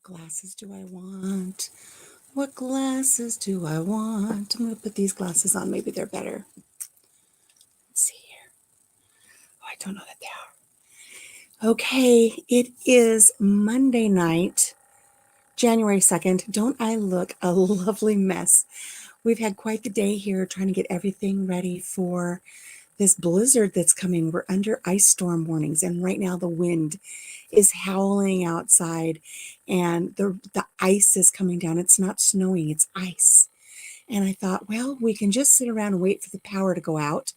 What glasses do I want? What glasses do I want? I'm going to put these glasses on. Maybe they're better. Let's see here. Oh, I don't know that they are. Okay, it is Monday night, January 2nd. Don't I look a lovely mess? We've had quite the day here trying to get everything ready for this blizzard that's coming. We're under ice storm warnings, and right now the wind is howling outside, and the ice is coming down. It's not snowing, it's ice. And I thought, well, we can just sit around and wait for the power to go out,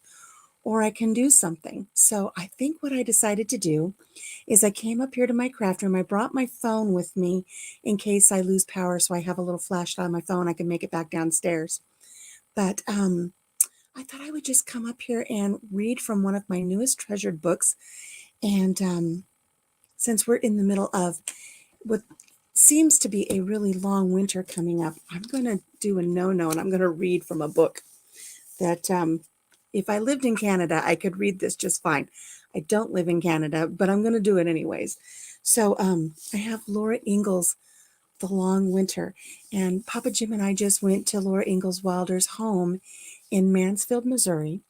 or I can do something. So I think what I decided to do is I came up here to my craft room. I brought my phone with me in case I lose power, so I have a little flashlight on my phone. I can make it back downstairs. But I thought I would just come up here and read from one of my newest treasured books. And since we're in the middle of what seems to be a really long winter coming up, I'm going to do a no-no, and I'm going to read from a book that if I lived in Canada, I could read this just fine. I don't live in Canada, but I'm going to do it anyways. So I have Laura Ingalls' The Long Winter, and Papa Jim and I just went to Laura Ingalls Wilder's home in Mansfield, Missouri,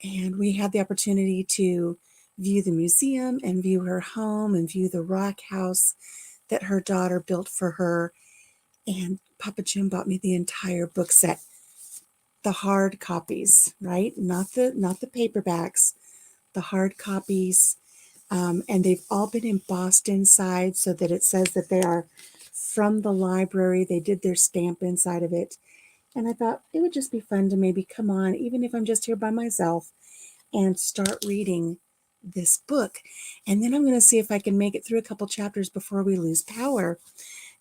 and we had the opportunity to view the museum and view her home and view the rock house that her daughter built for her. And Papa Jim bought me the entire book set, the hard copies, right? Not the paperbacks, the hard copies. And they've all been embossed inside so that it says that they are from the library. They did their stamp inside of it. And I thought it would just be fun to maybe come on, even if I'm just here by myself, and start reading this book. And then I'm going to see if I can make it through a couple chapters before we lose power.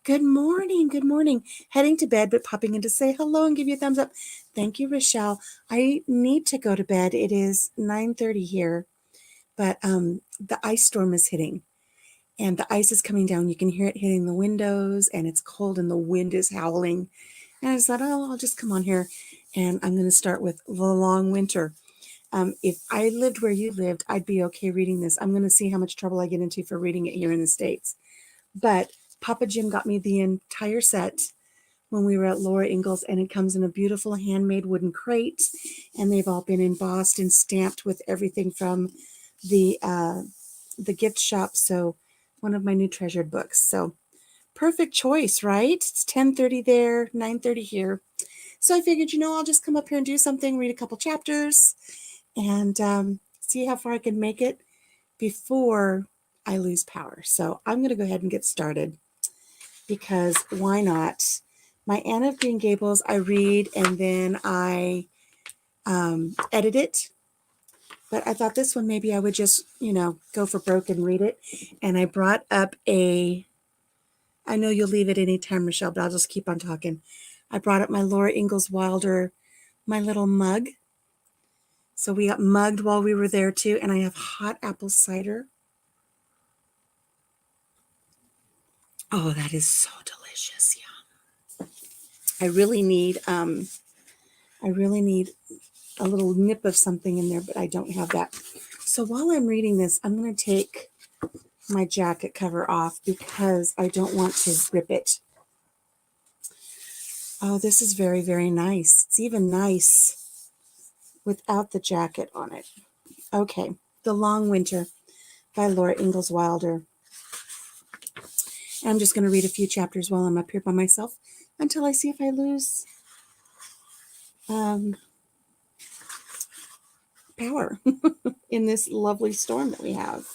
Good morning. Good morning. Heading to bed, but popping in to say hello and give you a thumbs up. Thank you, Rochelle. I need to go to bed. It is 9:30 here, but the ice storm is hitting, and the ice is coming down. You can hear it hitting the windows, and it's cold, and the wind is howling. And I just thought, oh, I'll just come on here, and I'm going to start with The Long Winter. If I lived where you lived, I'd be okay reading this. I'm going to see how much trouble I get into for reading it here in the States. But Papa Jim got me the entire set when we were at Laura Ingalls, and it comes in a beautiful handmade wooden crate, and they've all been embossed and stamped with everything from the gift shop. So one of my new treasured books. So perfect choice, right? It's 10:30 there, 9:30 here. So I figured, I'll just come up here and do something, read a couple chapters, and see how far I can make it before I lose power. So I'm going to go ahead and get started, because why not? My Anne of Green Gables, I read and then I edit it. But I thought this one, maybe I would just, go for broke and read it. And I brought up I know you'll leave at any time, Michelle, but I'll just keep on talking. I brought up my Laura Ingalls Wilder, my little mug. So we got mugged while we were there too. And I have hot apple cider. Oh, that is so delicious. Yeah. I really need a little nip of something in there, but I don't have that. So while I'm reading this, I'm going to take my jacket cover off because I don't want to rip it. Oh, this is very, very nice. It's even nice without the jacket on it. Okay, The Long Winter by Laura Ingalls Wilder. And I'm just going to read a few chapters while I'm up here by myself until I see if I lose power in this lovely storm that we have.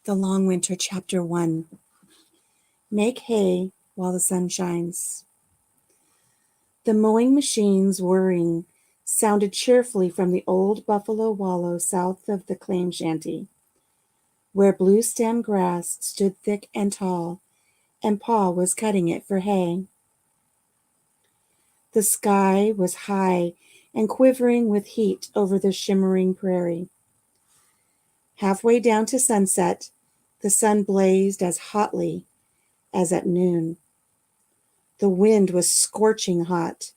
The Long Winter, Chapter 1. Make hay while the sun shines. The mowing machines whirring sounded cheerfully from the old buffalo wallow south of the claim shanty, where blue stem grass stood thick and tall, and Pa was cutting it for hay. The sky was high and quivering with heat over the shimmering prairie. Halfway down to sunset, the sun blazed as hotly as at noon. The wind was scorching hot,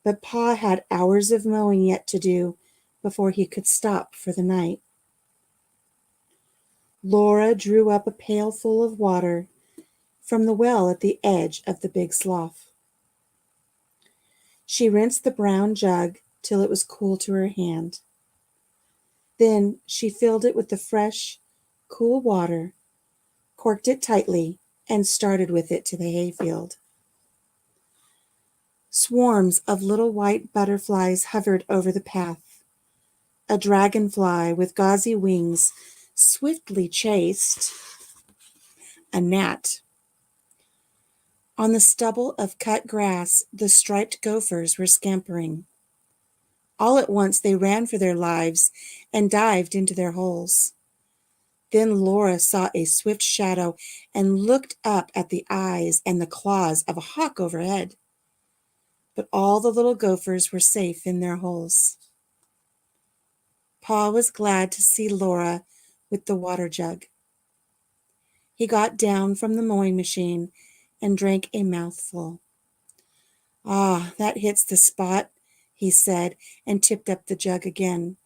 but Pa had hours of mowing yet to do before he could stop for the night. Laura drew up a pail full of water from the well at the edge of the big slough. She rinsed the brown jug till it was cool to her hand. Then she filled it with the fresh, cool water, corked it tightly, and started with it to the hayfield. Swarms of little white butterflies hovered over the path. A dragonfly with gauzy wings swiftly chased a gnat. On the stubble of cut grass, the striped gophers were scampering. All at once they ran for their lives and dived into their holes. Then Laura saw a swift shadow and looked up at the eyes and the claws of a hawk overhead. But all the little gophers were safe in their holes. Pa was glad to see Laura with the water jug. He got down from the mowing machine and drank a mouthful. "Ah, that hits the spot," he said, and tipped up the jug again.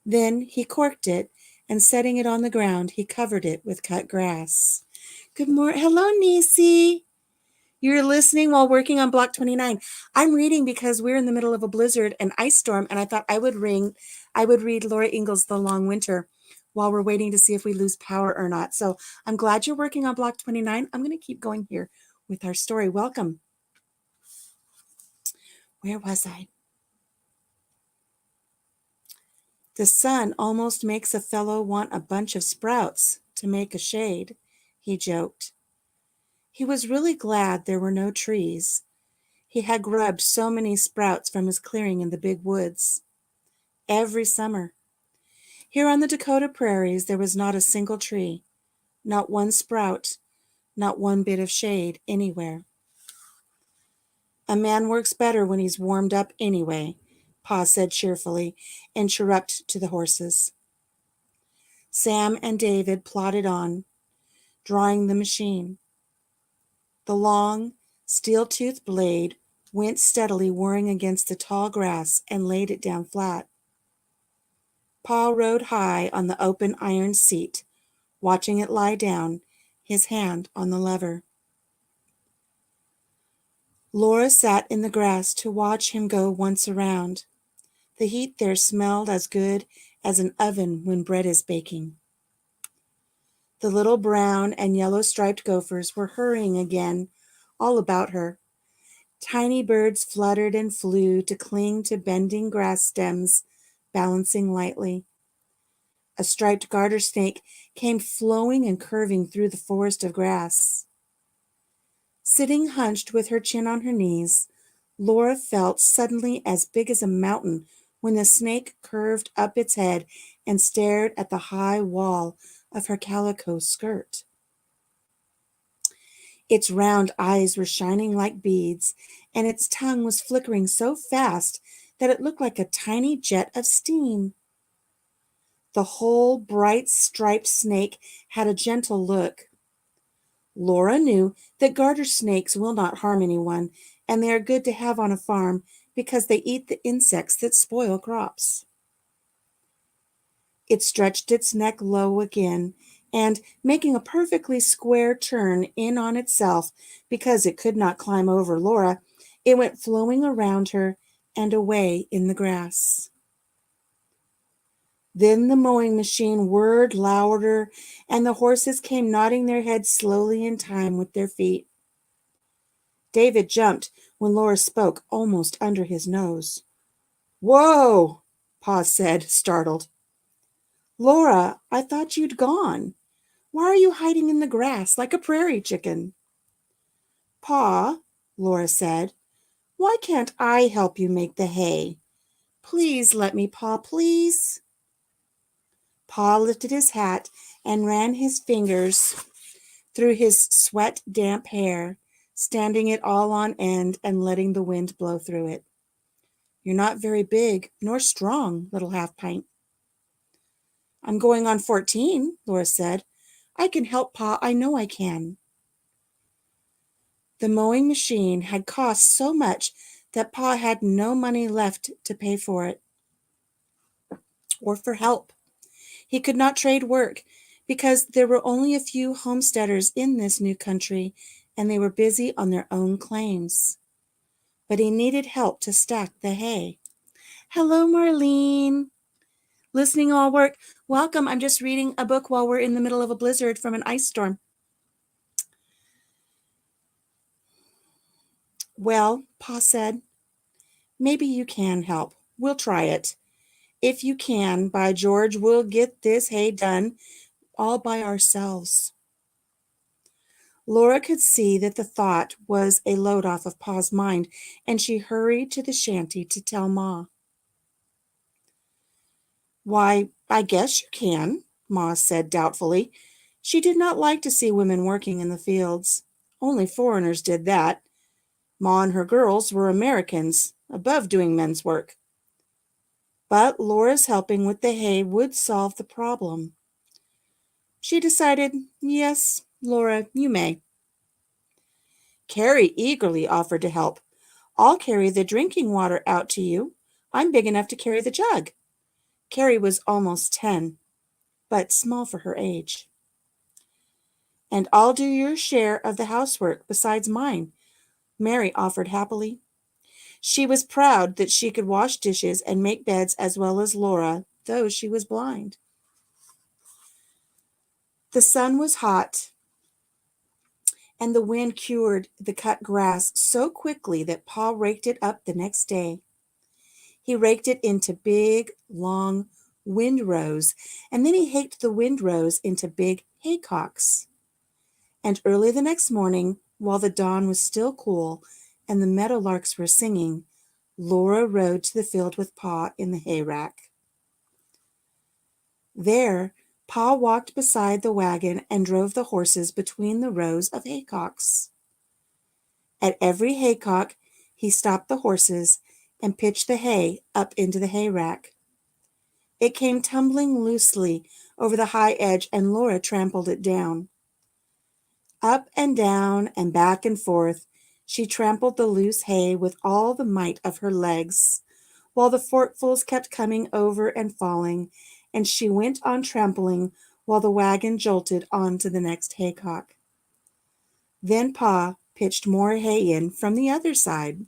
Then he corked it, and setting it on the ground, he covered it with cut grass. Good morning. Hello, Nisi. You're listening while working on Block 29. I'm reading because we're in the middle of a blizzard and ice storm, and I thought I would read Laura Ingalls' The Long Winter while we're waiting to see if we lose power or not. So I'm glad you're working on Block 29. I'm going to keep going here with our story. Welcome. Where was I? The sun almost makes a fellow want a bunch of sprouts to make a shade, he joked. He was really glad there were no trees. He had grubbed so many sprouts from his clearing in the big woods. Every summer. Here on the Dakota prairies there was not a single tree, not one sprout, not one bit of shade anywhere. A man works better when he's warmed up anyway, Pa said cheerfully, and chirruped to the horses. Sam and David plodded on, drawing the machine. The long, steel-toothed blade went steadily whirring against the tall grass and laid it down flat. Pa rode high on the open iron seat, watching it lie down, his hand on the lever. Laura sat in the grass to watch him go once around. The heat there smelled as good as an oven when bread is baking. The little brown and yellow-striped gophers were hurrying again all about her. Tiny birds fluttered and flew to cling to bending grass stems, balancing lightly. A striped garter snake came flowing and curving through the forest of grass. Sitting hunched with her chin on her knees, Laura felt suddenly as big as a mountain when the snake curved up its head and stared at the high wall of her calico skirt. Its round eyes were shining like beads, and its tongue was flickering so fast that it looked like a tiny jet of steam. The whole bright striped snake had a gentle look. Laura knew that garter snakes will not harm anyone, and they are good to have on a farm because they eat the insects that spoil crops. It stretched its neck low again, and, making a perfectly square turn in on itself because it could not climb over Laura, it went flowing around her and away in the grass. Then the mowing machine whirred louder, and the horses came nodding their heads slowly in time with their feet. David jumped when Laura spoke almost under his nose. "Whoa!" Pa said, startled. "Laura, I thought you'd gone. Why are you hiding in the grass like a prairie chicken?" "Pa," Laura said, "why can't I help you make the hay? Please let me, Pa, please." Pa lifted his hat and ran his fingers through his sweat-damp hair, standing it all on end and letting the wind blow through it. "You're not very big nor strong, little half-pint." "I'm going on 14, Laura said. "I can help, Pa. I know I can." The mowing machine had cost so much that Pa had no money left to pay for it or for help. He could not trade work because there were only a few homesteaders in this new country, and they were busy on their own claims. But he needed help to stack the hay. Hello, Marlene. Listening all work. Welcome. I'm just reading a book while we're in the middle of a blizzard from an ice storm. Well, Pa said, maybe you can help. We'll try it. If you can, by George, we'll get this hay done all by ourselves. Laura could see that the thought was a load off of Pa's mind, and she hurried to the shanty to tell Ma. Why, I guess you can, Ma said doubtfully. She did not like to see women working in the fields. Only foreigners did that. Ma and her girls were Americans, above doing men's work. But Laura's helping with the hay would solve the problem. She decided, yes, Laura, you may. Carrie eagerly offered to help. I'll carry the drinking water out to you. I'm big enough to carry the jug. Carrie was almost 10, but small for her age. And I'll do your share of the housework besides mine, Mary offered happily. She was proud that she could wash dishes and make beds as well as Laura, though she was blind. The sun was hot, and the wind cured the cut grass so quickly that Pa raked it up the next day. He raked it into big, long windrows, and then he haked the windrows into big haycocks. And early the next morning, while the dawn was still cool and the meadowlarks were singing, Laura rode to the field with Pa in the hayrack. There, Pa walked beside the wagon and drove the horses between the rows of haycocks. At every haycock, he stopped the horses and pitched the hay up into the hayrack. It came tumbling loosely over the high edge, and Laura trampled it down. Up and down and back and forth, she trampled the loose hay with all the might of her legs, while the forkfuls kept coming over and falling, and she went on trampling while the wagon jolted on to the next haycock. Then Pa pitched more hay in from the other side.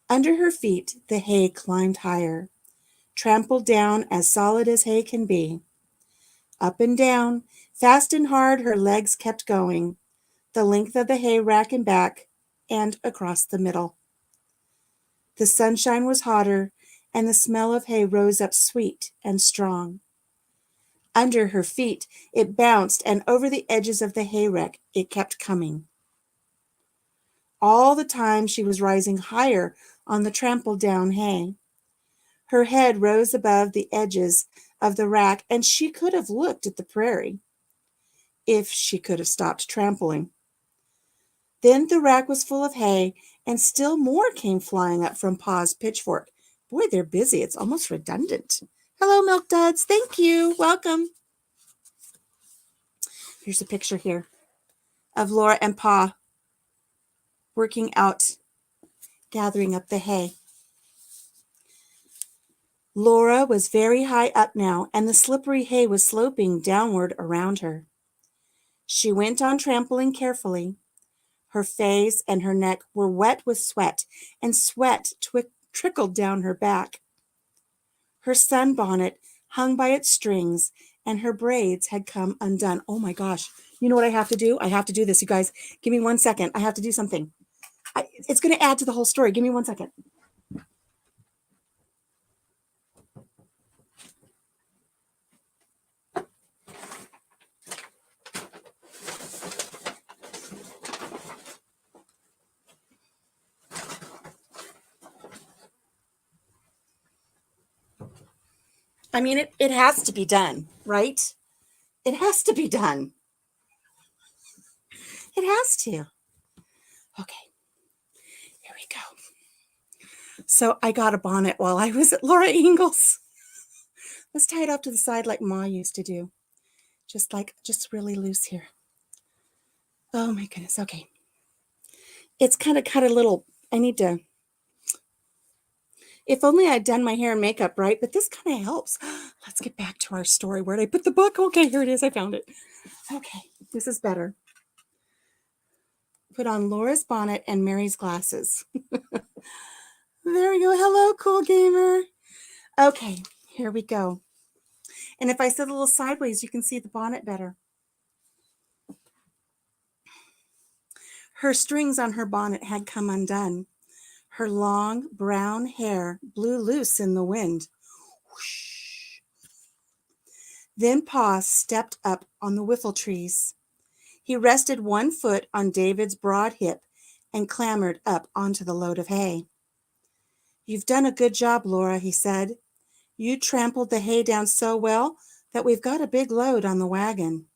Under her feet, the hay climbed higher, trampled down as solid as hay can be. Up and down, fast and hard, her legs kept going, the length of the hay rack and back, and across the middle. The sunshine was hotter, and the smell of hay rose up sweet and strong. Under her feet, it bounced, and over the edges of the hayrack it kept coming. All the time she was rising higher on the trampled down hay. Her head rose above the edges of the rack, and she could have looked at the prairie if she could have stopped trampling. Then the rack was full of hay, and still more came flying up from Pa's pitchfork. Boy, they're busy. It's almost redundant. Hello, Milk Duds. Thank you. Welcome. Here's a picture here of Laura and Pa working out, gathering up the hay. Laura was very high up now, and the slippery hay was sloping downward around her. She went on trampling carefully. Her face and her neck were wet with sweat, and sweat trickled down her back. Her sunbonnet hung by its strings, and her braids had come undone. Oh my gosh. You know what I have to do? I have to do this, you guys. Give me 1 second. I have to do something. It's going to add to the whole story. Give me 1 second. I mean, it has to be done, right? It has to be done. It has to. Okay, here we go. So I got a bonnet while I was at Laura Ingalls. Let's tie it off to the side like Ma used to do. Just really loose here. Oh my goodness, okay. It's kind of cut a little, I need to, If only I'd done my hair and makeup right, but this kind of helps. Let's get back to our story. Where did I put the book? Okay, here it is. I found it. Okay, this is better. Put on Laura's bonnet and Mary's glasses. There we go. Hello, cool gamer. Okay, here we go. And if I sit a little sideways, you can see the bonnet better. Her strings on her bonnet had come undone. Her long brown hair blew loose in the wind. Whoosh. Then Pa stepped up on the whiffletrees. He rested one foot on David's broad hip and clambered up onto the load of hay. "You've done a good job, Laura," he said. "You trampled the hay down so well that we've got a big load on the wagon."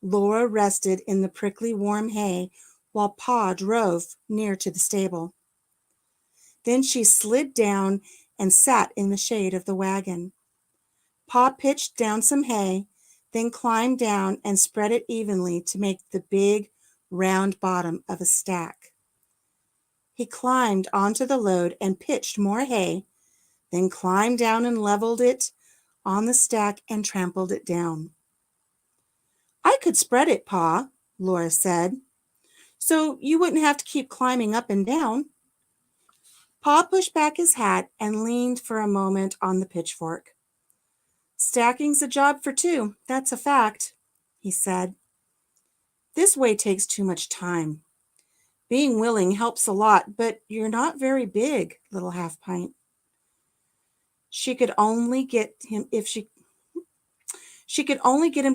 Laura rested in the prickly warm hay while Pa drove near to the stable. Then she slid down and sat in the shade of the wagon. Pa pitched down some hay, then climbed down and spread it evenly to make the big, round bottom of a stack. He climbed onto the load and pitched more hay, then climbed down and leveled it on the stack and trampled it down. "I could spread it, Pa," Laura said, "so you wouldn't have to keep climbing up and down." Pa pushed back his hat and leaned for a moment on the pitchfork. "Stacking's a job for two, that's a fact," he said. "This way takes too much time. Being willing helps a lot, but you're not very big, little half pint." She could only get him to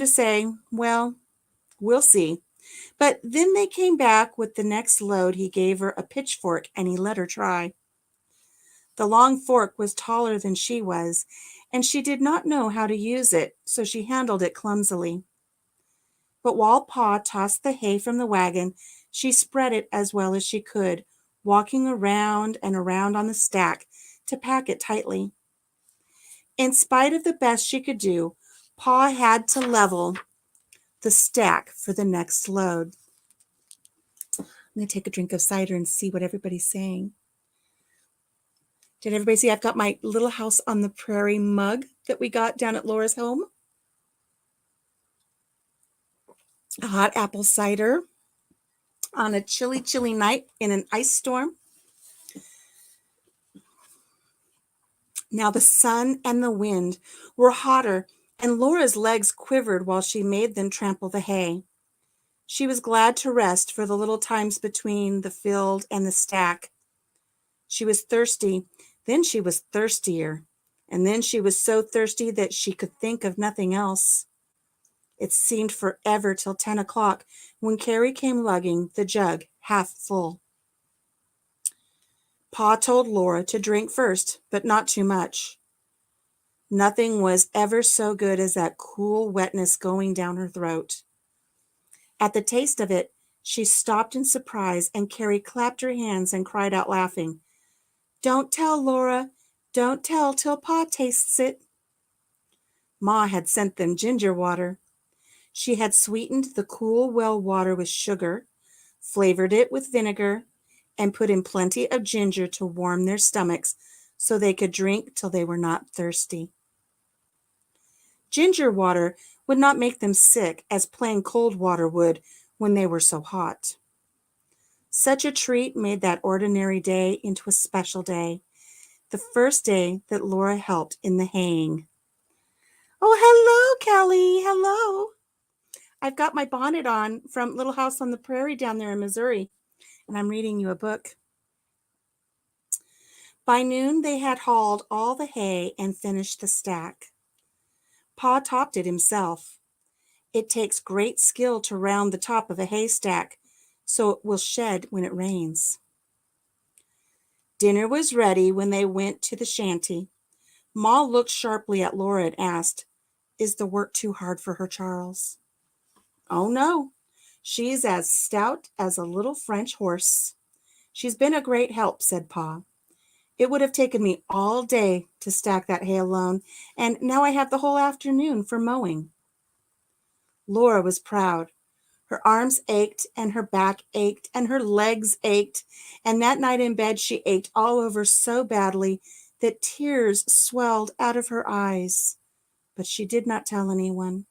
say, "Well, we'll see." But then they came back with the next load. He gave her a pitchfork and he let her try. The long fork was taller than she was, and she did not know how to use it, so she handled it clumsily. But while Pa tossed the hay from the wagon, she spread it as well as she could, walking around and around on the stack to pack it tightly. In spite of the best she could do, Pa had to level the stack for the next load. I'm going to take a drink of cider and see what everybody's saying. Did everybody see I've got my Little House on the Prairie mug that we got down at Laura's home? A hot apple cider on a chilly, chilly night in an ice storm. Now the sun and the wind were hotter, and Laura's legs quivered while she made them trample the hay. She was glad to rest for the little times between the field and the stack. She was thirsty, then she was thirstier, and then she was so thirsty that she could think of nothing else. It seemed forever till 10 o'clock when Carrie came lugging the jug half full. Pa told Laura to drink first, but not too much. Nothing was ever so good as that cool wetness going down her throat. At the taste of it, she stopped in surprise, and Carrie clapped her hands and cried out laughing, "Don't tell, Laura. Don't tell till Pa tastes it." Ma had sent them ginger water. She had sweetened the cool well water with sugar, flavored it with vinegar, and put in plenty of ginger to warm their stomachs so they could drink till they were not thirsty. Ginger water would not make them sick as plain cold water would when they were so hot. Such a treat made that ordinary day into a special day, the first day that Laura helped in the haying. "Oh, hello, Callie. Hello. I've got my bonnet on from Little House on the Prairie down there in Missouri, and I'm reading you a book." By noon, they had hauled all the hay and finished the stack. Pa topped it himself. It takes great skill to round the top of a haystack, so it will shed when it rains. Dinner was ready when they went to the shanty. Ma looked sharply at Laura and asked, "Is the work too hard for her, Charles?" "Oh, no. She's as stout as a little French horse. She's been a great help," said Pa. "It would have taken me all day to stack that hay alone, and now I have the whole afternoon for mowing." Laura was proud. Her arms ached, and her back ached, and her legs ached, and that night in bed she ached all over so badly that tears swelled out of her eyes. But she did not tell anyone.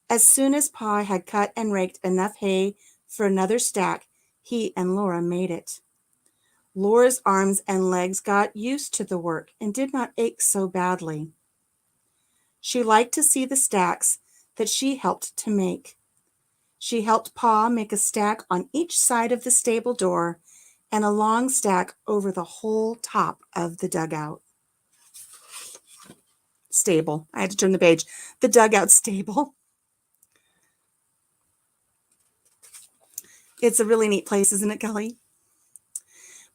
As soon as Pa had cut and raked enough hay for another stack, he and Laura made it. Laura's arms and legs got used to the work and did not ache so badly. She liked to see the stacks that she helped to make. She helped Pa make a stack on each side of the stable door and a long stack over the whole top of the dugout. Stable. I had to turn the page. The dugout stable. It's a really neat place, isn't it, Kelly?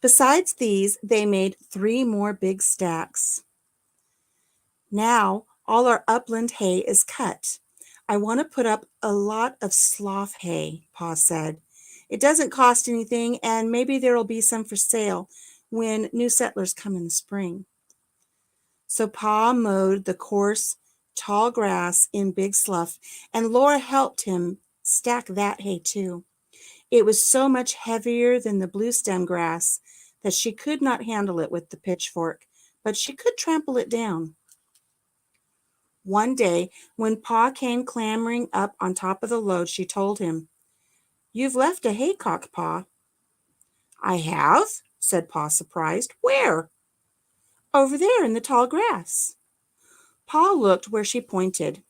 Besides these, they made 3 more big stacks. Now, all our upland hay is cut. I want to put up a lot of slough hay, Pa said. It doesn't cost anything, and maybe there will be some for sale when new settlers come in the spring. So Pa mowed the coarse, tall grass in big slough, and Laura helped him stack that hay too. It was so much heavier than the blue stem grass that she could not handle it with the pitchfork, but she could trample it down. One day, when Pa came clambering up on top of the load, she told him, "You've left a haycock, Pa." "I have?" said Pa, surprised. "Where?" "Over there in the tall grass." Pa looked where she pointed.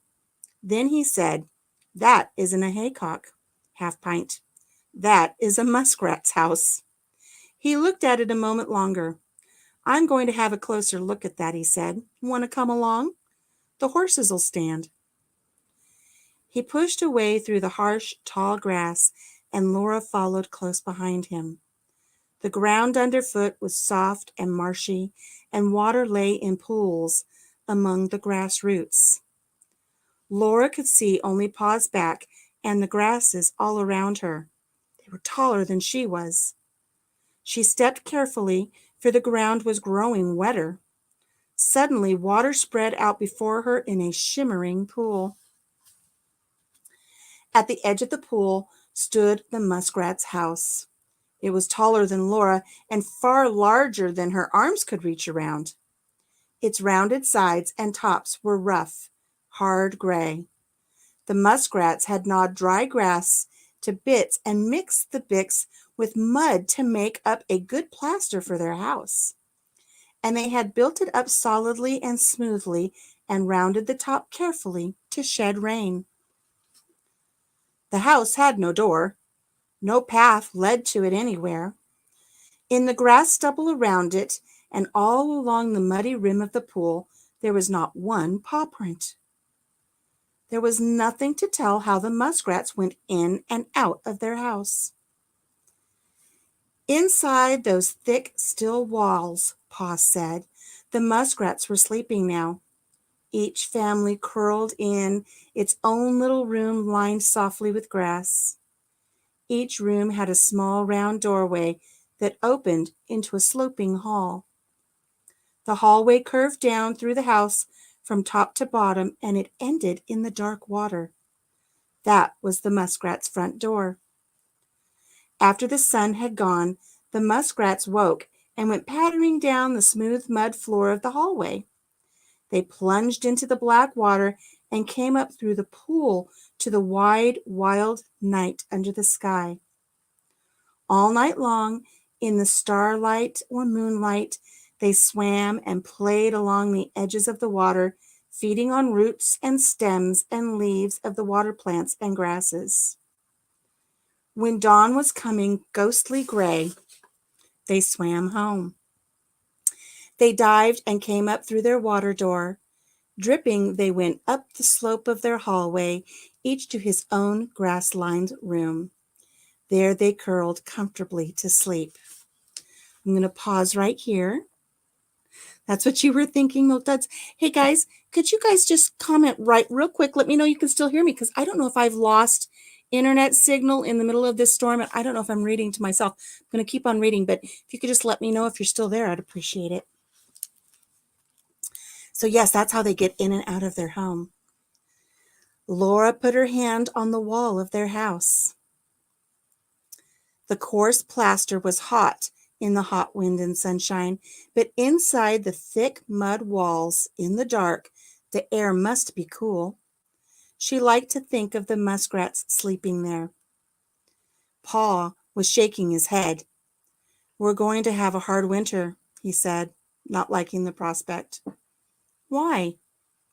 Then he said, "That isn't a haycock, Half Pint. That is a muskrat's house." He looked at it a moment longer. "I'm going to have a closer look at that," he said. "Want to come along? The horses'll stand." He pushed away through the harsh, tall grass, and Laura followed close behind him. The ground underfoot was soft and marshy, and water lay in pools among the grass roots. Laura could see only Pa's back and the grasses all around her. They were taller than she was. She stepped carefully, for the ground was growing wetter. Suddenly, water spread out before her in a shimmering pool. At the edge of the pool stood the muskrat's house. It was taller than Laura and far larger than her arms could reach around. Its rounded sides and tops were rough, hard gray. The muskrats had gnawed dry grass to bits and mixed the bits with mud to make up a good plaster for their house. And they had built it up solidly and smoothly and rounded the top carefully to shed rain. The house had no door. No path led to it anywhere. In the grass stubble around it and all along the muddy rim of the pool, there was not one paw print. There was nothing to tell how the muskrats went in and out of their house. Inside those thick, still walls, Pa said, the muskrats were sleeping now. Each family curled in its own little room lined softly with grass. Each room had a small round doorway that opened into a sloping hall. The hallway curved down through the house from top to bottom, and it ended in the dark water. That was the muskrat's front door. After the sun had gone, the muskrats woke and went pattering down the smooth mud floor of the hallway. They plunged into the black water and came up through the pool to the wide, wild night under the sky. All night long, in the starlight or moonlight, they swam and played along the edges of the water, feeding on roots and stems and leaves of the water plants and grasses. When dawn was coming ghostly gray, they swam home. They dived and came up through their water door. Dripping, they went up the slope of their hallway, each to his own grass-lined room. There they curled comfortably to sleep. I'm going to pause right here. That's what you were thinking, Milk Duds? Hey, guys, could you guys just comment right real quick? Let me know you can still hear me, because I don't know if I've lost internet signal in the middle of this storm, and I don't know if I'm reading to myself. I'm going to keep on reading, but if you could just let me know if you're still there, I'd appreciate it. So yes, that's how they get in and out of their home. Laura put her hand on the wall of their house. The coarse plaster was hot in the hot wind and sunshine, but inside the thick mud walls, in the dark, the air must be cool. She liked to think of the muskrats sleeping there. Pa was shaking his head. "We're going to have a hard winter," he said, not liking the prospect. "Why?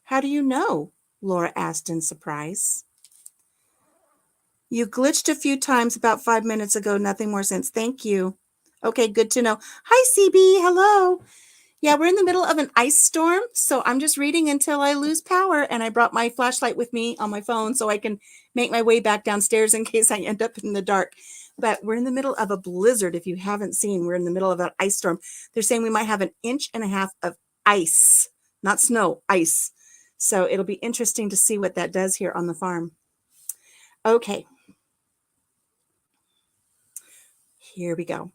How do you know?" Laura asked in surprise. "You glitched a few times about 5 minutes ago. Nothing more since. Thank you." Okay, good to know. Hi, CB. Hello. Yeah, we're in the middle of an ice storm, so I'm just reading until I lose power, and I brought my flashlight with me on my phone so I can make my way back downstairs in case I end up in the dark. But we're in the middle of a blizzard. If you haven't seen, we're in the middle of an ice storm. They're saying we might have 1.5 inches of ice, not snow, ice. So it'll be interesting to see what that does here on the farm. Okay. Here we go.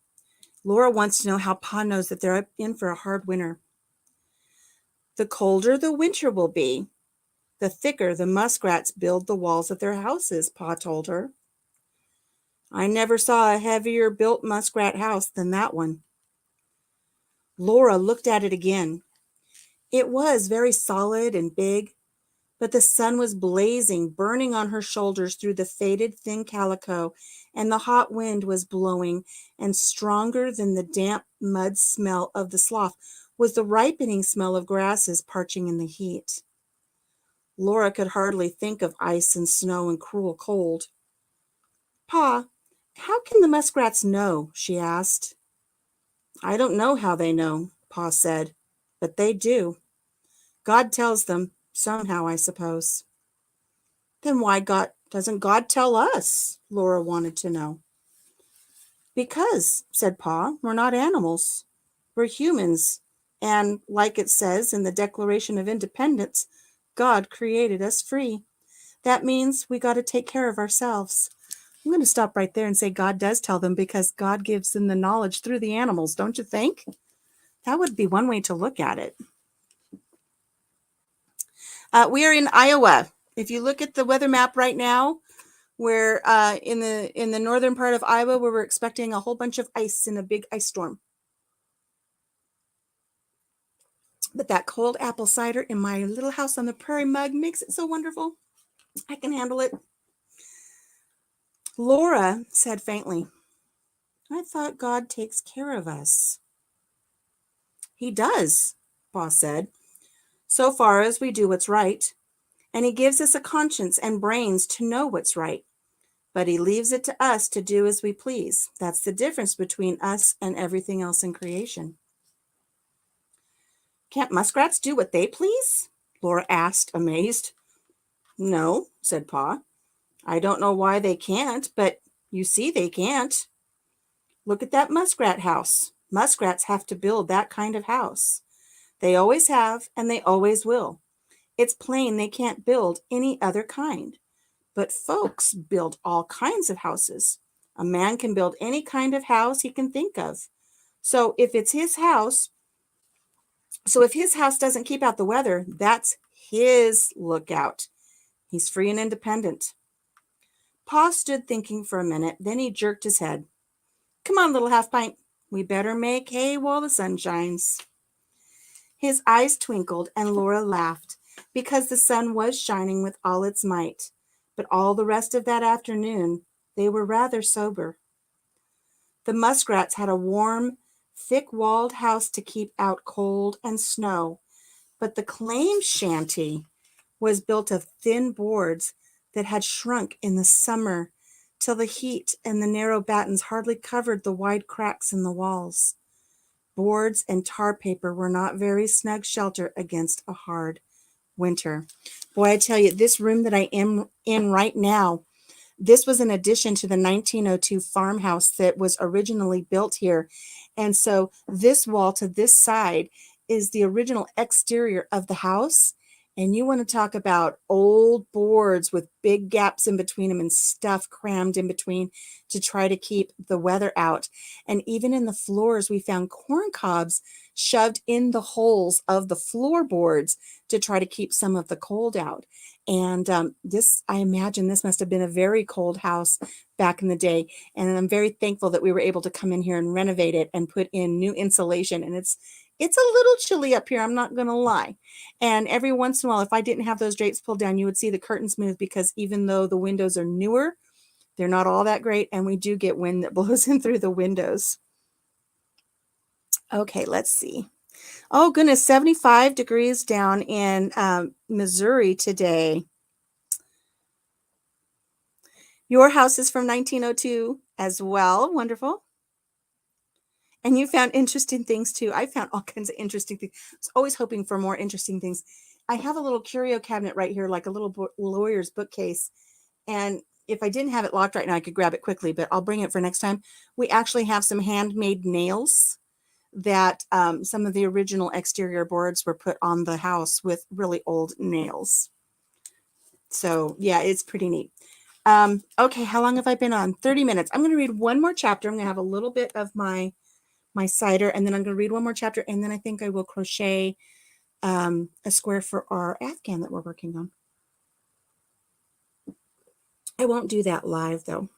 Laura wants to know how Pa knows that they're in for a hard winter. "The colder the winter will be, the thicker the muskrats build the walls of their houses," Pa told her. "I never saw a heavier built muskrat house than that one." Laura looked at it again. It was very solid and big, but the sun was blazing, burning on her shoulders through the faded thin calico, and the hot wind was blowing, and stronger than the damp mud smell of the slough was the ripening smell of grasses parching in the heat. Laura could hardly think of ice and snow and cruel cold. "Pa, how can the muskrats know?" she asked. "I don't know how they know," Pa said, "but they do. God tells them, somehow, I suppose." "Then why doesn't God tell us?" Laura wanted to know. "Because," said Pa, "we're not animals. We're humans. And, like it says in the Declaration of Independence, God created us free. That means we got to take care of ourselves." I'm going to stop right there and say God does tell them because God gives them the knowledge through the animals, don't you think? That would be one way to look at it. We are in Iowa. If you look at the weather map right now, we're in the northern part of Iowa where we're expecting a whole bunch of ice in a big ice storm. But that cold apple cider in my little house on the prairie mug makes it so wonderful. I can handle it. Laura said faintly, "I thought God takes care of us." "He does," Pa said, "so far as we do what's right. And he gives us a conscience and brains to know what's right. But he leaves it to us to do as we please. That's the difference between us and everything else in creation." "Can't muskrats do what they please?" Laura asked, amazed. "No," said Pa. "I don't know why they can't, but you see they can't. Look at that muskrat house. Muskrats have to build that kind of house. They always have, and they always will. It's plain they can't build any other kind. But folks build all kinds of houses. A man can build any kind of house he can think of. So if his house doesn't keep out the weather, that's his lookout. He's free and independent." Pa stood thinking for a minute, then he jerked his head. "Come on, little half pint. We better make hay while the sun shines." His eyes twinkled, and Laura laughed, because the sun was shining with all its might. But all the rest of that afternoon, they were rather sober. The muskrats had a warm, thick-walled house to keep out cold and snow, but the claim shanty was built of thin boards that had shrunk in the summer till the heat and the narrow battens hardly covered the wide cracks in the walls. Boards and tar paper were not very snug shelter against a hard winter. Boy, I tell you, this room that I am in right now, this was an addition to the 1902 farmhouse that was originally built here. And so this wall to this side is the original exterior of the house. And you want to talk about old boards with big gaps in between them and stuff crammed in between to try to keep the weather out. And even in the floors, we found corn cobs shoved in the holes of the floorboards to try to keep some of the cold out. And I imagine this must have been a very cold house back in the day. And I'm very thankful that we were able to come in here and renovate it and put in new insulation. And it's a little chilly up here, I'm not going to lie. And every once in a while, if I didn't have those drapes pulled down, you would see the curtains move, because even though the windows are newer, they're not all that great. And we do get wind that blows in through the windows. Okay, let's see. Oh, goodness, 75 degrees down in Missouri today. Your house is from 1902 as well. Wonderful. And you found interesting things too. I found all kinds of interesting things. I was always hoping for more interesting things. I have a little curio cabinet right here, like a little lawyer's bookcase. And if I didn't have it locked right now, I could grab it quickly, but I'll bring it for next time. We actually have some handmade nails that some of the original exterior boards were put on the house with really old nails. So yeah, it's pretty neat. Okay, how long have I been on? 30 minutes. I'm going to read one more chapter. I'm going to have a little bit of my cider, and then I'm going to read one more chapter, and then I think I will crochet a square for our Afghan that we're working on. I won't do that live though.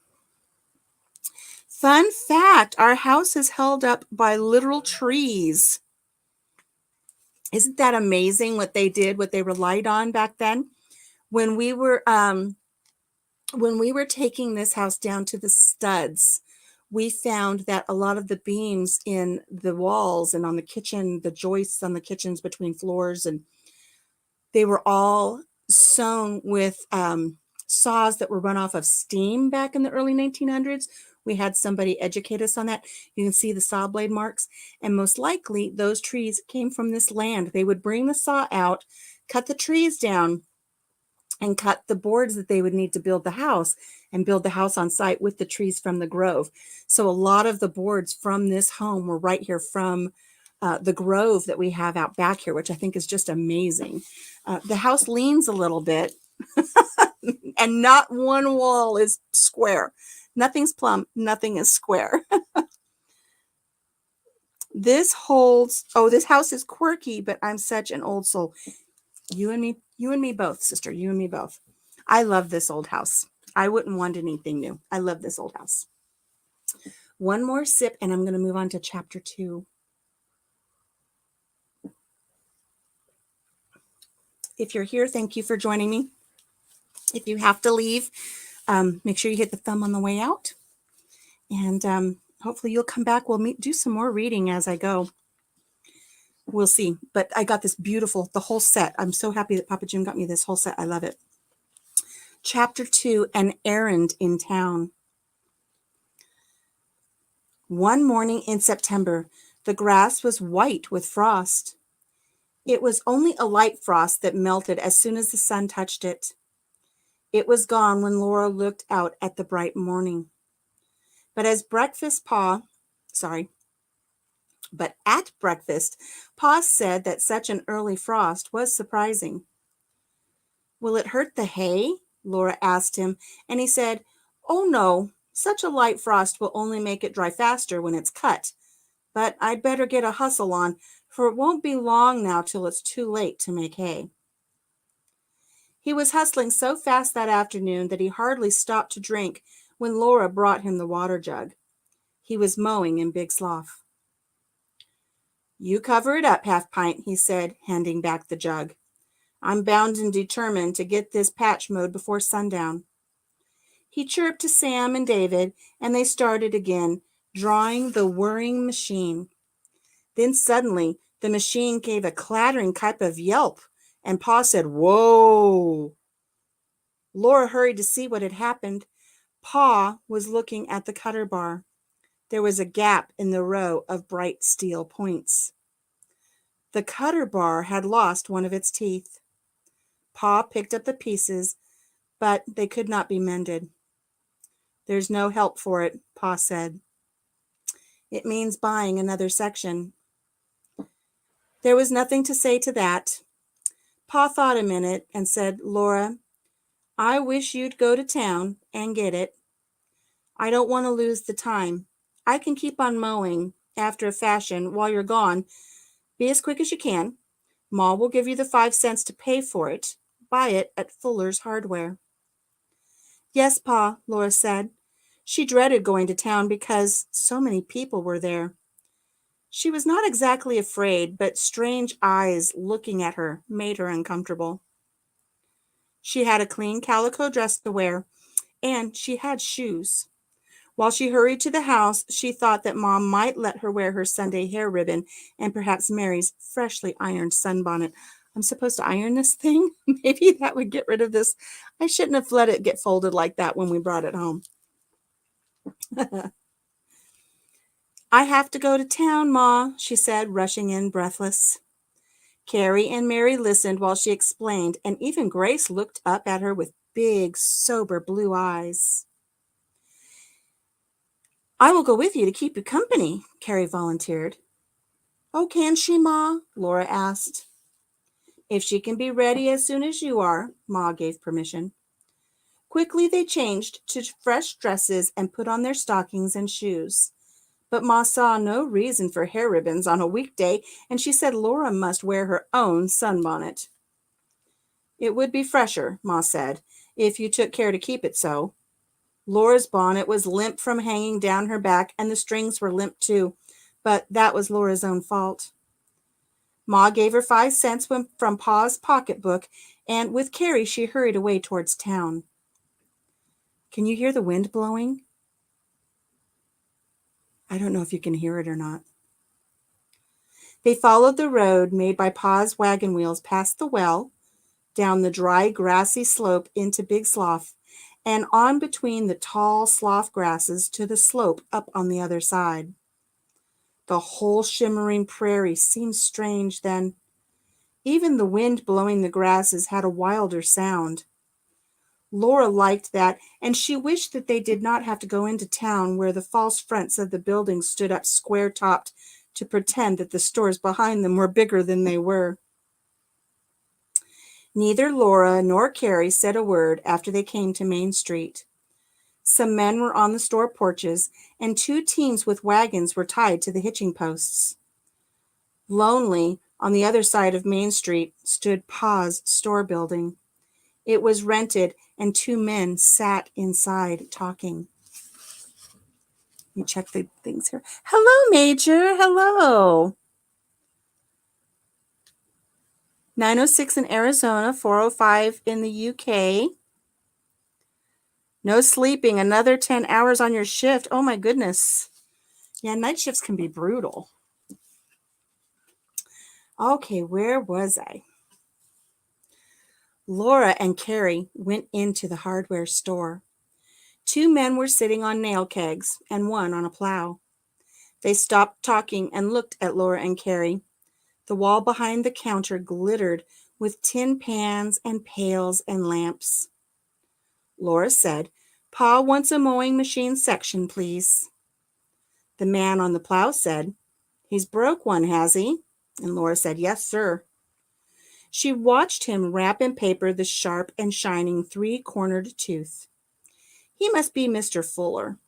Fun fact, our house is held up by literal trees. Isn't that amazing what they did, what they relied on back then? When we were taking this house down to the studs, we found that a lot of the beams in the walls and on the kitchen, the joists on the kitchens between floors, and they were all sewn with saws that were run off of steam back in the early 1900s. We had somebody educate us on that. You can see the saw blade marks, and most likely those trees came from this land. They would bring the saw out, cut the trees down, and cut the boards that they would need to build the house, and build the house on site with the trees from the grove. So a lot of the boards from this home were right here from the grove that we have out back here, which I think is just amazing. The house leans a little bit and not one wall is square. Nothing's plumb, nothing is square. This house is quirky, but I'm such an old soul. You and me both, sister. You and me both. I love this old house. I wouldn't want anything new. I love this old house. One more sip, and I'm going to move on to chapter 2. If you're here, thank you for joining me. If you have to leave, make sure you hit the thumb on the way out. And hopefully you'll come back. We'll do some more reading as I go. We'll see. But I got this beautiful, the whole set. I'm so happy that Papa Jim got me this whole set. I love it. Chapter 2, An Errand in Town. One morning in September, the grass was white with frost. It was only a light frost that melted as soon as the sun touched it. It was gone when Laura looked out at the bright morning. But at breakfast, Pa said that such an early frost was surprising. "Will it hurt the hay?" Laura asked him, and he said, "Oh, no, such a light frost will only make it dry faster when it's cut. But I'd better get a hustle on, for it won't be long now till it's too late to make hay." He was hustling so fast that afternoon that he hardly stopped to drink when Laura brought him the water jug. He was mowing in Big Slough. "You cover it up, Half Pint," he said, handing back the jug. "I'm bound and determined to get this patch mowed before sundown." He chirped to Sam and David, and they started again, drawing the whirring machine. Then suddenly the machine gave a clattering type of yelp, and Pa said, "Whoa!" Laura hurried to see what had happened. Pa was looking at the cutter bar. There was a gap in the row of bright steel points. The cutter bar had lost one of its teeth. Pa picked up the pieces, but they could not be mended. "There's no help for it," Pa said. "It means buying another section." There was nothing to say to that. Pa thought a minute and said, Laura, I wish you'd go to town and get it. I don't want to lose the time. I can keep on mowing after a fashion while you're gone. Be as quick as you can. Ma will give you the 5 cents to pay for it. Buy it at Fuller's Hardware. Yes, Pa, Laura said. She dreaded going to town because so many people were there. She was not exactly afraid, but strange eyes looking at her made her uncomfortable. She had a clean calico dress to wear, and she had shoes. While she hurried to the house, she thought that Mom might let her wear her Sunday hair ribbon and perhaps Mary's freshly ironed sunbonnet. I'm supposed to iron this thing? Maybe that would get rid of this. I shouldn't have let it get folded like that when we brought it home. I have to go to town, Ma, she said, rushing in breathless. Carrie and Mary listened while she explained, and even Grace looked up at her with big, sober blue eyes. I will go with you to keep you company, Carrie volunteered. Oh, can she, Ma? Laura asked. If she can be ready as soon as you are, Ma gave permission. Quickly they changed to fresh dresses and put on their stockings and shoes. But Ma saw no reason for hair ribbons on a weekday, and she said Laura must wear her own sunbonnet. It would be fresher, Ma said, if you took care to keep it so. Laura's bonnet was limp from hanging down her back, and the strings were limp too, but that was Laura's own fault. Ma gave her 5 cents from Pa's pocketbook, and with Carrie she hurried away towards town. Can you hear the wind blowing? I don't know if you can hear it or not. They followed the road made by Pa's wagon wheels past the well, down the dry, grassy slope into Big Slough, and on between the tall slough grasses to the slope up on the other side. The whole shimmering prairie seemed strange then. Even the wind blowing the grasses had a wilder sound. Laura liked that, and she wished that they did not have to go into town where the false fronts of the buildings stood up square-topped to pretend that the stores behind them were bigger than they were. Neither Laura nor Carrie said a word after they came to Main Street. Some men were on the store porches, and 2 teams with wagons were tied to the hitching posts. Lonely, on the other side of Main Street, stood Pa's store building. It was rented, and 2 men sat inside talking. Let me check the things here. Hello, Major. Hello. 9:06 in Arizona, 4:05 in the UK. No sleeping, another 10 hours on your shift. Oh my goodness. Yeah, night shifts can be brutal. Okay, where was I? Laura and Carrie went into the hardware store. 2 men were sitting on nail kegs and one on a plow. They stopped talking and looked at Laura and Carrie. The wall behind the counter glittered with tin pans and pails and lamps. Laura said, Pa wants a mowing machine section, please. The man on the plow said, He's broke one, has he? And Laura said, Yes, sir. She watched him wrap in paper the sharp and shining 3-cornered tooth. He must be Mr. Fuller.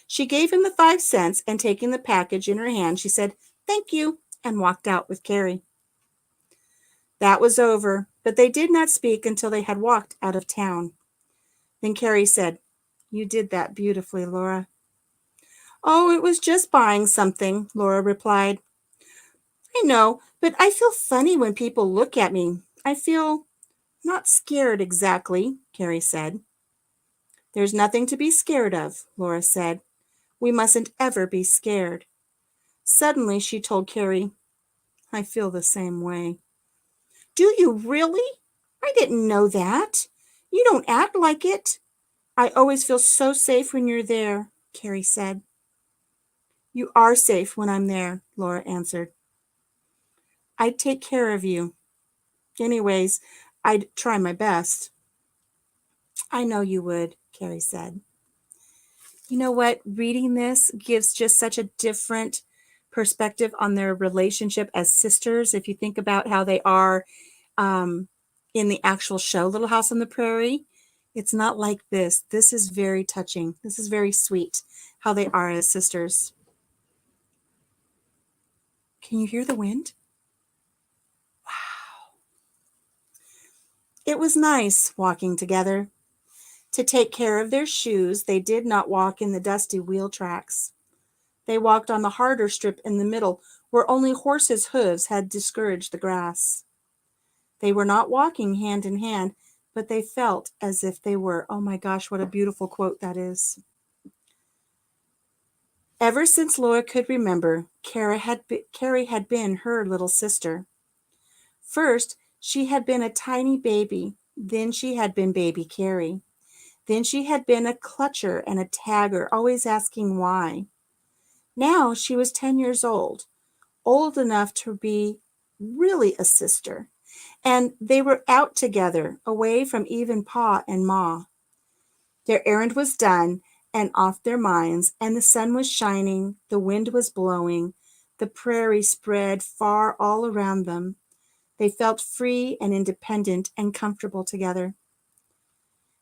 She gave him the 5 cents, and taking the package in her hand, she said, Thank you, and walked out with Carrie. That was over, but they did not speak until they had walked out of town. Then Carrie said, You did that beautifully, Laura. Oh, it was just buying something, Laura replied. I know, but I feel funny when people look at me. I feel not scared exactly, Carrie said. There's nothing to be scared of, Laura said. We mustn't ever be scared. Suddenly she told Carrie, I feel the same way. Do you really? I didn't know that. You don't act like it. I always feel so safe when you're there, Carrie said. You are safe when I'm there, Laura answered. I'd take care of you. Anyways, I'd try my best. I know you would, Carrie said. You know what? Reading this gives just such a different perspective on their relationship as sisters. If you think about how they are in the actual show, Little House on the Prairie, it's not like this. This is very touching. This is very sweet, how they are as sisters. Can you hear the wind? Wow. It was nice walking together. To take care of their shoes, they did not walk in the dusty wheel tracks. They walked on the harder strip in the middle, where only horses' hooves had discouraged the grass. They were not walking hand in hand, but they felt as if they were. Oh my gosh, what a beautiful quote that is. Ever since Laura could remember, Carrie had been her little sister. First, she had been a tiny baby. Then she had been baby Carrie. Then she had been a clutcher and a tagger, always asking why. Now she was 10 years old enough to be really a sister. And they were out together, away from even Pa and Ma. Their errand was done and off their minds, and the sun was shining, the wind was blowing, the prairie spread far all around them. They felt free and independent and comfortable together.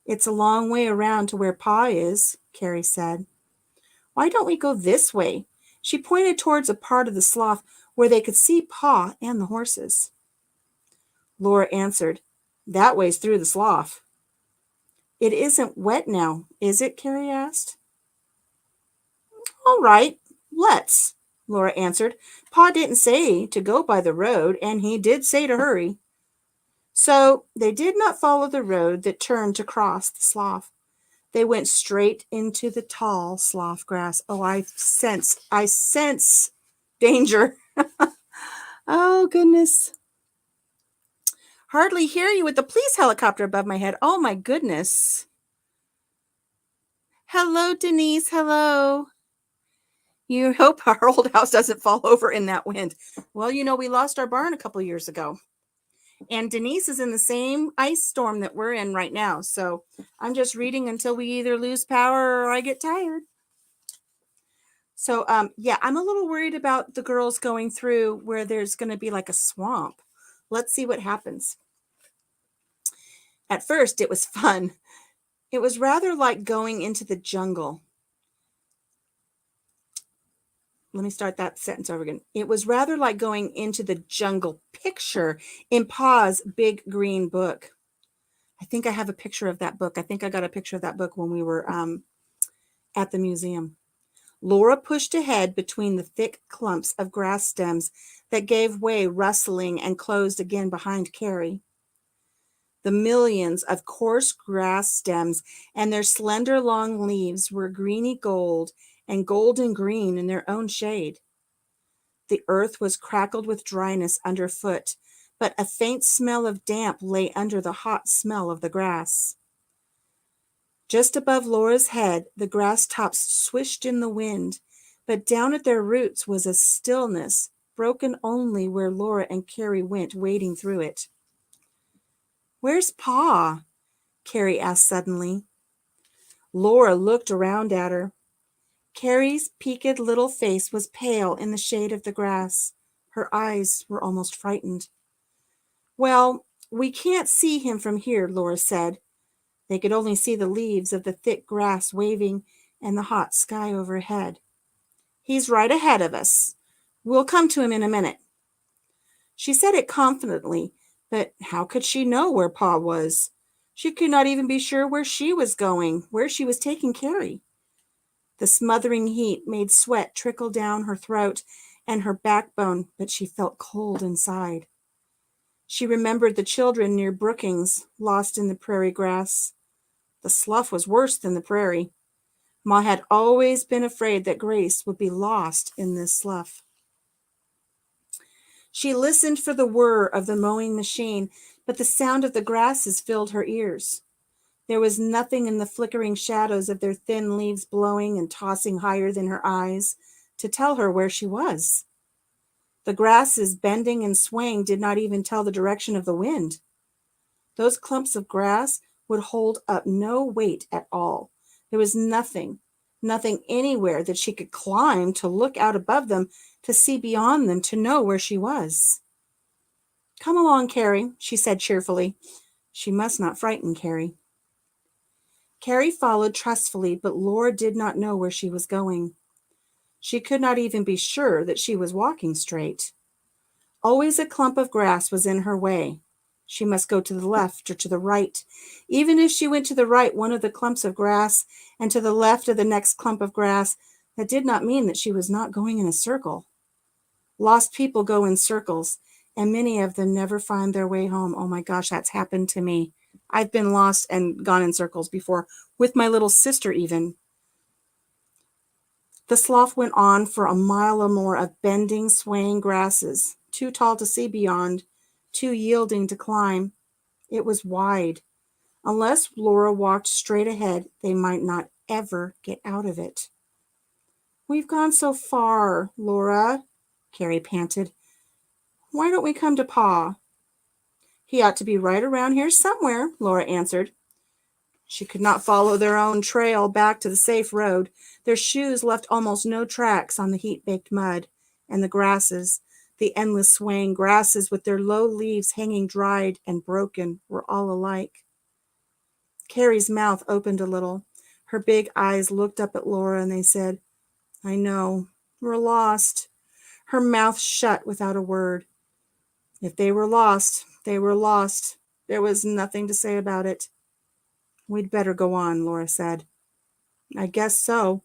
It's a long way around to where Pa is, Carrie said. Why don't we go this way? She pointed towards a part of the slough where they could see Pa and the horses. Laura answered, That way's through the slough. It isn't wet now, is it? Carrie asked. All right, let's, Laura answered. Pa didn't say to go by the road, and he did say to hurry. So they did not follow the road that turned to cross the slough. They went straight into the tall slough grass. Oh, I sense danger. Oh, goodness. Hardly hear you with the police helicopter above my head. Oh, my goodness. Hello, Denise. Hello. You hope our old house doesn't fall over in that wind. Well, we lost our barn a couple years ago. And Denise is in the same ice storm that we're in right now. So I'm just reading until we either lose power or I get tired. So, yeah, I'm a little worried about the girls going through where there's going to be like a swamp. Let's see what happens. At first, it was fun. It was rather like going into the jungle. Let me start that sentence over again. It was rather like going into the jungle picture in Pa's big green book. I think I have a picture of that book. I think I got a picture of that book when we were at the museum. Laura pushed ahead between the thick clumps of grass stems that gave way rustling and closed again behind Carrie. The millions of coarse grass stems and their slender long leaves were greeny gold and golden green in their own shade. The earth was crackled with dryness underfoot, but a faint smell of damp lay under the hot smell of the grass. Just above Laura's head, the grass tops swished in the wind, but down at their roots was a stillness, broken only where Laura and Carrie went wading through it. Where's Pa? Carrie asked suddenly. Laura looked around at her. Carrie's peaked little face was pale in the shade of the grass. Her eyes were almost frightened. Well, we can't see him from here, Laura said. They could only see the leaves of the thick grass waving and the hot sky overhead. He's right ahead of us. We'll come to him in a minute. She said it confidently, but how could she know where Pa was? She could not even be sure where she was going, where she was taking Carrie. The smothering heat made sweat trickle down her throat and her backbone, but she felt cold inside. She remembered the children near Brookings, lost in the prairie grass. The slough was worse than the prairie. Ma had always been afraid that Grace would be lost in this slough. She listened for the whir of the mowing machine, but the sound of the grasses filled her ears. There was nothing in the flickering shadows of their thin leaves blowing and tossing higher than her eyes to tell her where she was. The grasses bending and swaying did not even tell the direction of the wind. Those clumps of grass would hold up no weight at all. There was nothing anywhere that she could climb to look out above them, to see beyond them, to know where she was. Come along, Carrie, she said cheerfully. She must not frighten Carrie. Carrie followed trustfully, but Laura did not know where she was going. She could not even be sure that she was walking straight. Always a clump of grass was in her way. She must go to the left or to the right. Even if she went to the right one of the clumps of grass and to the left of the next clump of grass, that did not mean that she was not going in a circle. Lost people go in circles, and many of them never find their way home. Oh my gosh, that's happened to me. I've been lost and gone in circles before, with my little sister even. The sloth went on for a mile or more of bending, swaying grasses, too tall to see beyond, too yielding to climb. It was wide. Unless Laura walked straight ahead, they might not ever get out of it. We've gone so far, Laura, Carrie panted. Why don't we come to Pa? He ought to be right around here somewhere, Laura answered. She could not follow their own trail back to the safe road. Their shoes left almost no tracks on the heat-baked mud, and the grasses, the endless swaying grasses with their low leaves hanging dried and broken, were all alike. Carrie's mouth opened a little. Her big eyes looked up at Laura, and they said, I know, we're lost. Her mouth shut without a word. If they were lost, they were lost. There was nothing to say about it. We'd better go on, Laura said. I guess so.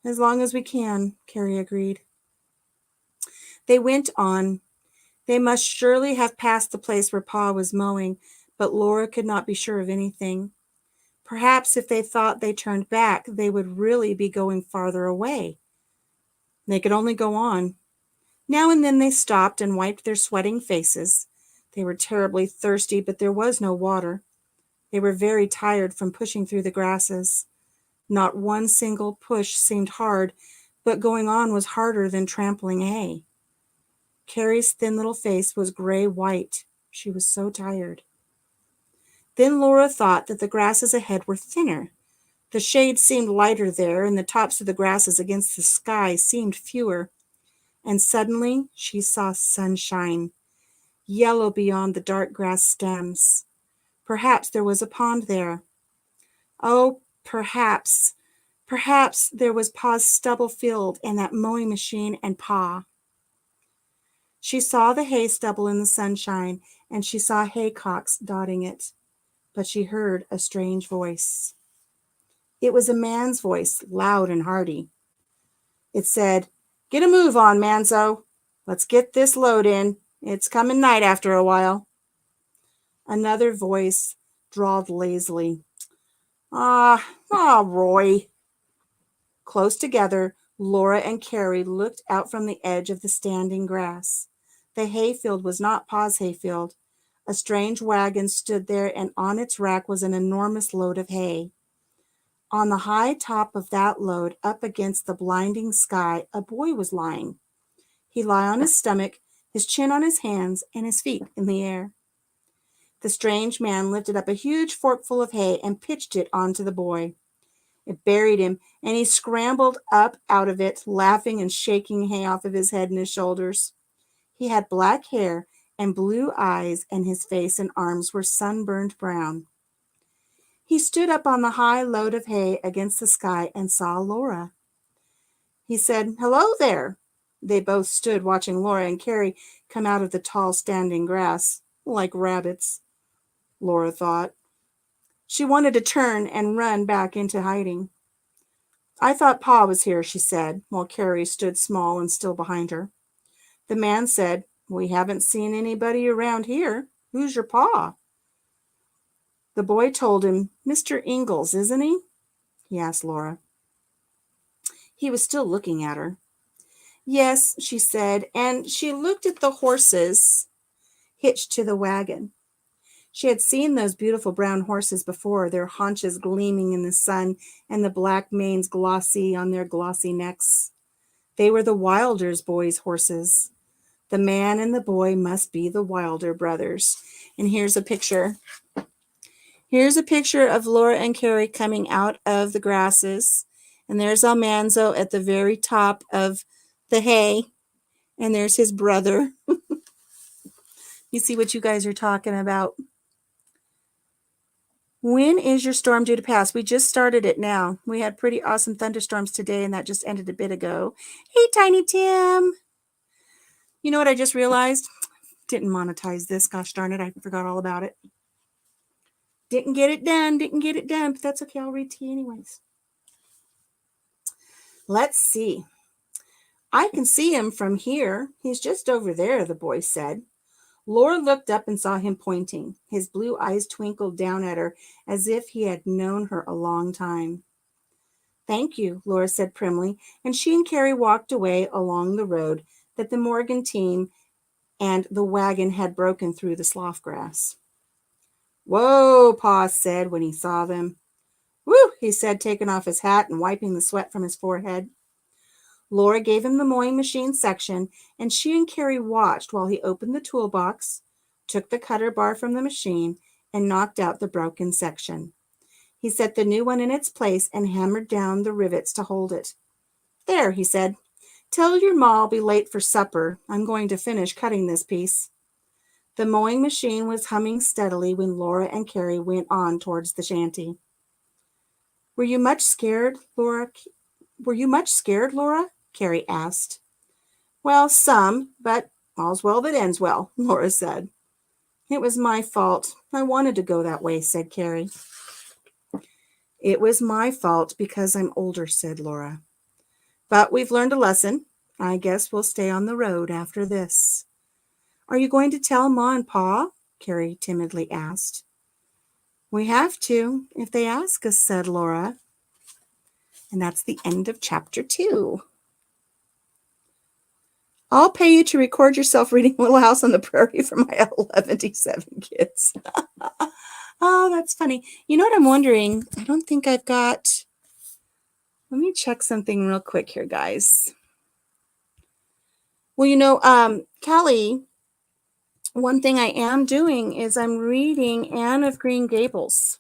As long as we can, Carrie agreed. They went on. They must surely have passed the place where Pa was mowing, but Laura could not be sure of anything. Perhaps if they thought they turned back, they would really be going farther away. They could only go on. Now and then they stopped and wiped their sweating faces. They were terribly thirsty, but there was no water. They were very tired from pushing through the grasses. Not one single push seemed hard, but going on was harder than trampling hay. Carrie's thin little face was gray-white. She was so tired. Then Laura thought that the grasses ahead were thinner. The shade seemed lighter there, and the tops of the grasses against the sky seemed fewer. And suddenly she saw sunshine, yellow beyond the dark grass stems. Perhaps there was a pond there. Oh, perhaps there was Pa's stubble field and that mowing machine and Pa. She saw the hay stubble in the sunshine, and she saw haycocks dotting it. But she heard a strange voice. It was a man's voice, loud and hearty. It said, Get a move on, Manzo. Let's get this load in. It's coming night after a while. Another voice drawled lazily. Roy. Close together, Laura and Carrie looked out from the edge of the standing grass. The hayfield was not Pa's hayfield. A strange wagon stood there, and on its rack was an enormous load of hay. On the high top of that load, up against the blinding sky, a boy was lying. He lay on his stomach, his chin on his hands, and his feet in the air. The strange man lifted up a huge forkful of hay and pitched it onto the boy. It buried him, and he scrambled up out of it, laughing and shaking hay off of his head and his shoulders. He had black hair and blue eyes, and his face and arms were sunburned brown. He stood up on the high load of hay against the sky and saw Laura. He said, Hello there. They both stood watching Laura and Carrie come out of the tall standing grass, like rabbits, Laura thought. She wanted to turn and run back into hiding. I thought Pa was here, she said, while Carrie stood small and still behind her. The man said, We haven't seen anybody around here. Who's your Pa? The boy told him, Mr. Ingalls, isn't he? He asked Laura. He was still looking at her. Yes, she said, and she looked at the horses hitched to the wagon. She had seen those beautiful brown horses before, their haunches gleaming in the sun and the black manes glossy on their glossy necks. They were the Wilder's boys' horses. The man and the boy must be the Wilder brothers. And here's a picture. Here's a picture of Laura and Carrie coming out of the grasses. And there's Almanzo at the very top of the hay. And there's his brother. You see what you guys are talking about. When is your storm due to pass? We just started it now. We had pretty awesome thunderstorms today, and that just ended a bit ago. Hey, Tiny Tim. You know what I just realized? Didn't monetize this. Gosh darn it. I forgot all about it. Didn't get it done. But that's okay. I'll read to you anyways. Let's see. I can see him from here. He's just over there, the boy said. Laura looked up and saw him pointing. His blue eyes twinkled down at her as if he had known her a long time. Thank you, Laura said primly, and she and Carrie walked away along the road that the Morgan team and the wagon had broken through the slough grass. Whoa, Pa said when he saw them. Whew, he said, taking off his hat and wiping the sweat from his forehead. Laura gave him the mowing machine section, and she and Carrie watched while he opened the toolbox, took the cutter bar from the machine, and knocked out the broken section. He set the new one in its place and hammered down the rivets to hold it. There, he said. Tell your ma I'll be late for supper. I'm going to finish cutting this piece. The mowing machine was humming steadily when Laura and Carrie went on towards the shanty. Were you much scared, Laura? Carrie asked. Well, some, but all's well that ends well, Laura said. It was my fault. I wanted to go that way, said Carrie. It was my fault because I'm older, said Laura. But we've learned a lesson. I guess we'll stay on the road after this. Are you going to tell Ma and Pa? Carrie timidly asked. We have to, if they ask us, said Laura. And that's the end of chapter 2. I'll pay you to record yourself reading Little House on the Prairie for my 11-7 kids. Oh, that's funny. You know what I'm wondering? I don't think I've got... Let me check something real quick here, guys. Well, you know, Callie, one thing I am doing is I'm reading Anne of Green Gables.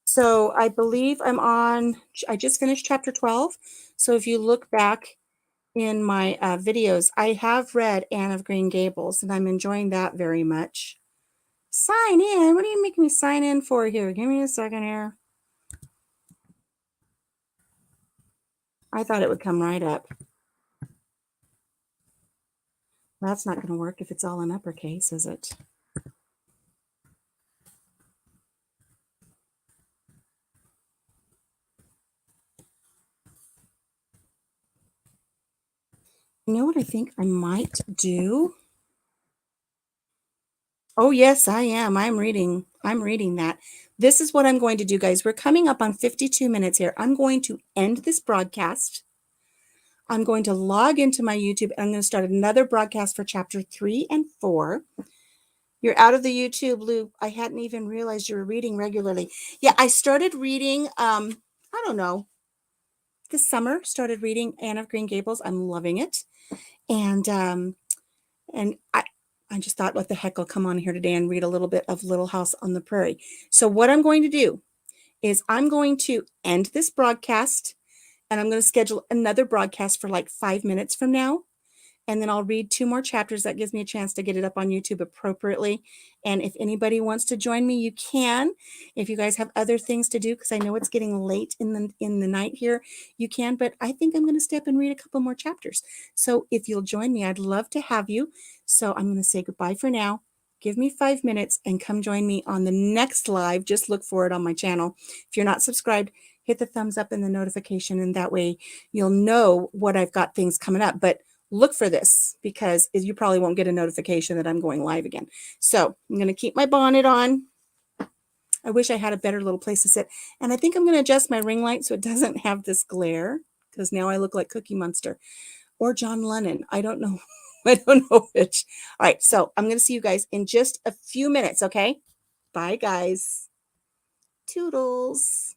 So I believe I just finished chapter 12. So if you look back in my videos, I have read Anne of Green Gables, and I'm enjoying that very much. Sign in? What are you making me sign in for here? Give me a second here. I thought it would come right up. That's not going to work if it's all in uppercase, is it? You know what I think I might do? Oh, yes, I am. I'm reading that. This is what I'm going to do, guys. We're coming up on 52 minutes here. I'm going to end this broadcast. I'm going to log into my YouTube, and I'm going to start another broadcast for chapter 3 and 4. You're out of the YouTube loop. I hadn't even realized you were reading regularly. Yeah, I started reading, I don't know, this summer, started reading Anne of Green Gables. I'm loving it. And I just thought, what the heck, I'll come on here today and read a little bit of Little House on the Prairie. So what I'm going to do is I'm going to end this broadcast, and I'm going to schedule another broadcast for like 5 minutes from now. And then I'll read 2 more chapters. That gives me a chance to get it up on YouTube appropriately. And if anybody wants to join me, you can. If you guys have other things to do, because I know it's getting late in the night here, you can. But I think I'm going to stay up and read a couple more chapters. So if you'll join me, I'd love to have you. So I'm going to say goodbye for now. Give me 5 minutes and come join me on the next live. Just look for it on my channel. If you're not subscribed, hit the thumbs up and the notification, and that way you'll know what I've got things coming up. But look for this, because you probably won't get a notification that I'm going live again. So I'm going to keep my bonnet on. I wish I had a better little place to sit. And I think I'm going to adjust my ring light so it doesn't have this glare, because now I look like Cookie Monster or John Lennon. I don't know. I don't know which. All right. So I'm going to see you guys in just a few minutes. Okay. Bye, guys. Toodles.